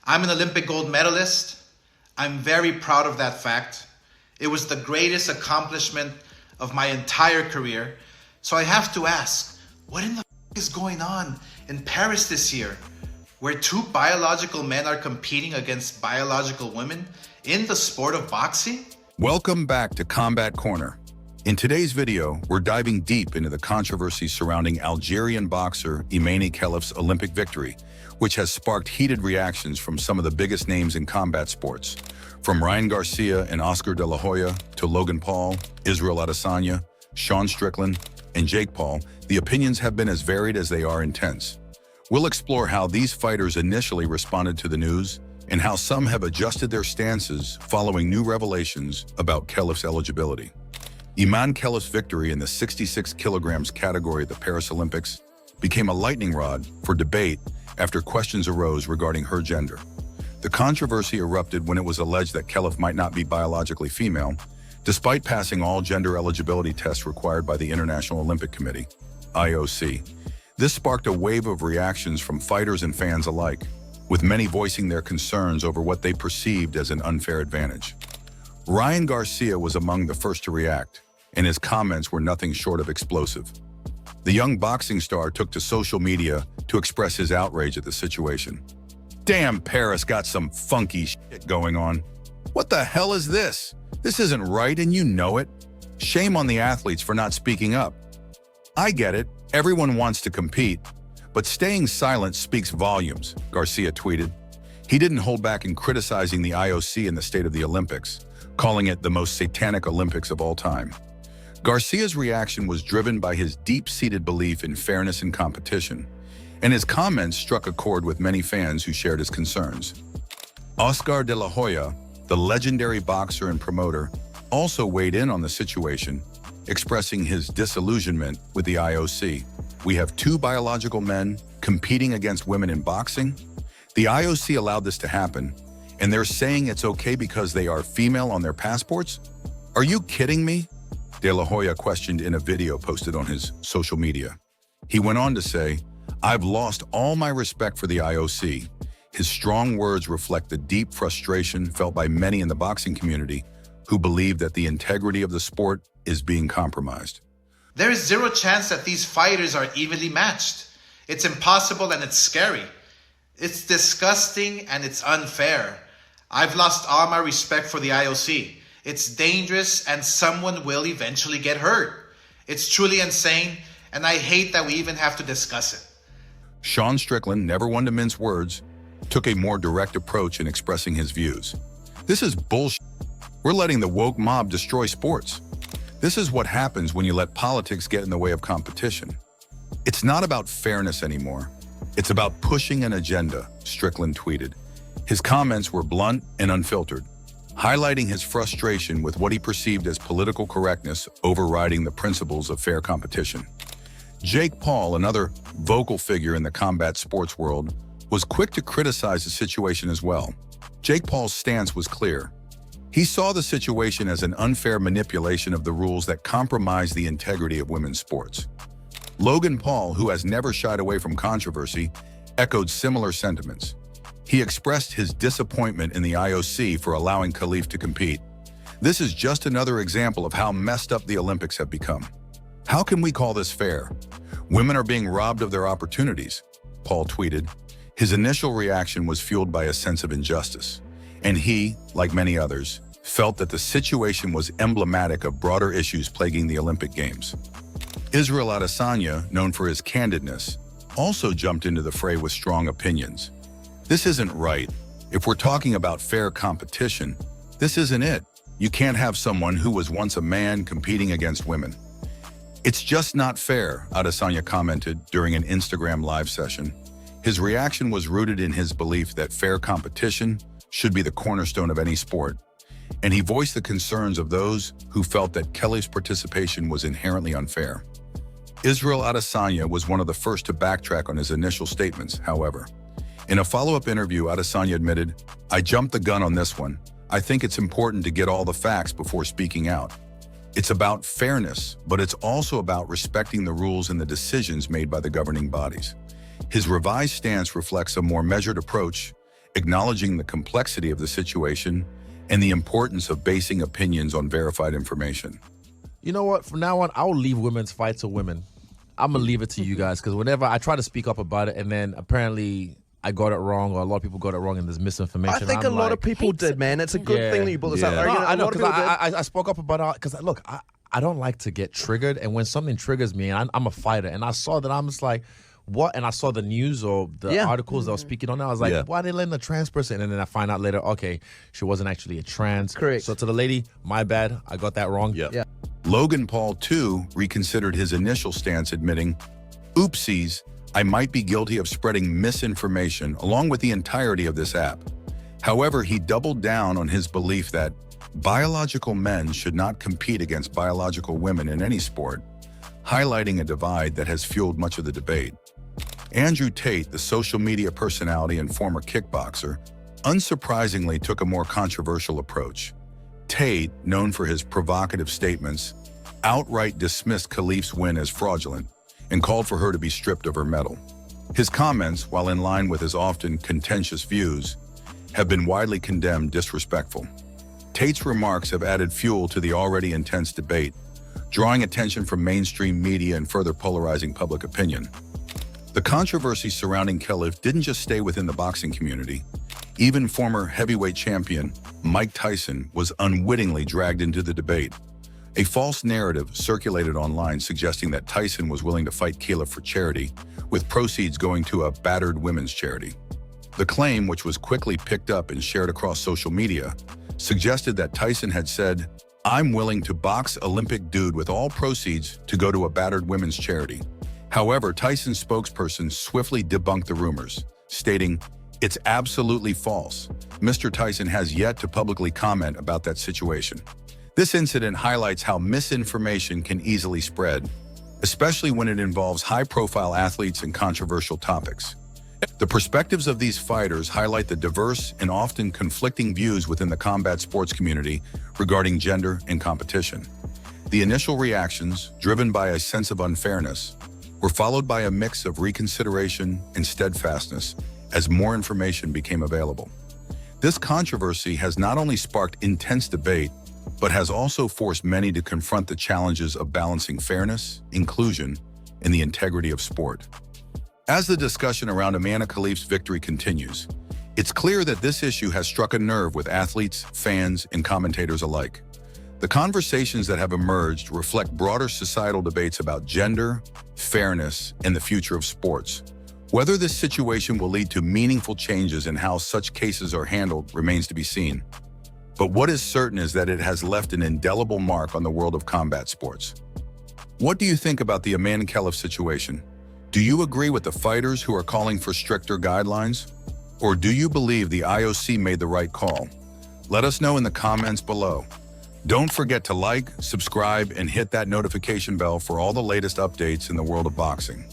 I'm an Olympic gold medalist. I'm very proud of that fact. It was the greatest accomplishment of my entire career. So I have to ask, what in the is going on in Paris this year, where two biological men are competing against biological women in the sport of boxing? Welcome back to Combat Corner. In today's video, we're diving deep into the controversy surrounding Algerian boxer Emeni Kellef's Olympic victory, which has sparked heated reactions from some of the biggest names in combat sports. From Ryan Garcia and Oscar De La Hoya to Logan Paul, Israel Adesanya, Sean Strickland, and Jake Paul, the opinions have been as varied as they are intense. We'll explore how these fighters initially responded to the news and how some have adjusted their stances following new revelations about Kellef's eligibility. Emeni Kellef's victory in the 66 kilograms category at the Paris Olympics became a lightning rod for debate after questions arose regarding her gender. The controversy erupted when it was alleged that Kellef might not be biologically female, despite passing all gender eligibility tests required by the International Olympic Committee, IOC. This sparked a wave of reactions from fighters and fans alike, with many voicing their concerns over what they perceived as an unfair advantage. Ryan Garcia was among the first to react, and his comments were nothing short of explosive. The young boxing star took to social media to express his outrage at the situation. "Damn, Paris got some funky shit going on. What the hell is this? This isn't right and you know it. Shame on the athletes for not speaking up. I get it, everyone wants to compete, but staying silent speaks volumes," Garcia tweeted. He didn't hold back in criticizing the IOC and the state of the Olympics, calling it the most satanic Olympics of all time. Garcia's reaction was driven by his deep-seated belief in fairness and competition, and his comments struck a chord with many fans who shared his concerns. Oscar De La Hoya, the legendary boxer and promoter, also weighed in on the situation, expressing his disillusionment with the IOC. "We have two biological men competing against women in boxing? The IOC allowed this to happen, and they're saying it's okay because they are female on their passports? Are you kidding me?" De La Hoya questioned in a video posted on his social media. He went on to say, "I've lost all my respect for the IOC." His strong words reflect the deep frustration felt by many in the boxing community who believe that the integrity of the sport is being compromised. There is zero chance that these fighters are evenly matched. It's impossible and it's scary. It's disgusting and it's unfair. I've lost all my respect for the IOC. It's dangerous and someone will eventually get hurt. It's truly insane and I hate that we even have to discuss it. Sean Strickland, never one to mince words, took a more direct approach in expressing his views. "This is bullshit. We're letting the woke mob destroy sports. This is what happens when you let politics get in the way of competition. It's not about fairness anymore. It's about pushing an agenda," Strickland tweeted. His comments were blunt and unfiltered, highlighting his frustration with what he perceived as political correctness overriding the principles of fair competition. Jake Paul, another vocal figure in the combat sports world, was quick to criticize the situation as well. Jake Paul's stance was clear. He saw the situation as an unfair manipulation of the rules that compromise the integrity of women's sports. Logan Paul, who has never shied away from controversy, echoed similar sentiments. He expressed his disappointment in the IOC for allowing Kellef to compete. "This is just another example of how messed up the Olympics have become. How can we call this fair? Women are being robbed of their opportunities," Paul tweeted. His initial reaction was fueled by a sense of injustice, and he, like many others, felt that the situation was emblematic of broader issues plaguing the Olympic Games. Israel Adesanya, known for his candidness, also jumped into the fray with strong opinions. "This isn't right. If we're talking about fair competition, this isn't it. You can't have someone who was once a man competing against women. It's just not fair," Adesanya commented during an Instagram live session. His reaction was rooted in his belief that fair competition should be the cornerstone of any sport, and he voiced the concerns of those who felt that Kellef's participation was inherently unfair. Israel Adesanya was one of the first to backtrack on his initial statements, however. In a follow-up interview, Adesanya admitted, "I jumped the gun on this one. I think it's important to get all the facts before speaking out. It's about fairness, but it's also about respecting the rules and the decisions made by the governing bodies." His revised stance reflects a more measured approach acknowledging the complexity of the situation and the importance of basing opinions on verified information. You know what? From now on, I'll leave women's fight to women. I'm going to leave it to you guys, because whenever I try to speak up about it and then apparently I got it wrong, or a lot of people got it wrong and there's misinformation. I think a lot of people did, man. It's a good thing that you brought this up. No, I know, because I spoke up about it, because look, I don't like to get triggered, and when something triggers me, and I'm a fighter, and I saw that, I'm just like, what? And I saw the news or the articles that were speaking on that. I was like, why are they letting a trans person? And then I find out later, okay, she wasn't actually a trans. Correct. So to the lady, my bad, I got that wrong. Yeah. Logan Paul, too, reconsidered his initial stance, admitting, oopsies, I might be guilty of spreading misinformation along with the entirety of this app. However, he doubled down on his belief that biological men should not compete against biological women in any sport, highlighting a divide that has fueled much of the debate. Andrew Tate, the social media personality and former kickboxer, unsurprisingly took a more controversial approach. Tate, known for his provocative statements, outright dismissed Kellef's win as fraudulent and called for her to be stripped of her medal. His comments, while in line with his often contentious views, have been widely condemned disrespectful. Tate's remarks have added fuel to the already intense debate, drawing attention from mainstream media and further polarizing public opinion. The controversy surrounding Kellef didn't just stay within the boxing community. Even former heavyweight champion Mike Tyson was unwittingly dragged into the debate. A false narrative circulated online suggesting that Tyson was willing to fight Kellef for charity, with proceeds going to a battered women's charity. The claim, which was quickly picked up and shared across social media, suggested that Tyson had said, "I'm willing to box Olympic dude with all proceeds to go to a battered women's charity." However, Tyson's spokesperson swiftly debunked the rumors, stating, "It's absolutely false. Mr. Tyson has yet to publicly comment about that situation." This incident highlights how misinformation can easily spread, especially when it involves high-profile athletes and controversial topics. The perspectives of these fighters highlight the diverse and often conflicting views within the combat sports community regarding gender and competition. The initial reactions, driven by a sense of unfairness, were followed by a mix of reconsideration and steadfastness as more information became available. This controversy has not only sparked intense debate, but has also forced many to confront the challenges of balancing fairness, inclusion, and the integrity of sport. As the discussion around Emeni Kellef's victory continues, it's clear that this issue has struck a nerve with athletes, fans, and commentators alike. The conversations that have emerged reflect broader societal debates about gender, fairness, and the future of sports. Whether this situation will lead to meaningful changes in how such cases are handled remains to be seen. But what is certain is that it has left an indelible mark on the world of combat sports. What do you think about the Emeni Kellef situation? Do you agree with the fighters who are calling for stricter guidelines? Or do you believe the IOC made the right call? Let us know in the comments below. Don't forget to like, subscribe, and hit that notification bell for all the latest updates in the world of boxing.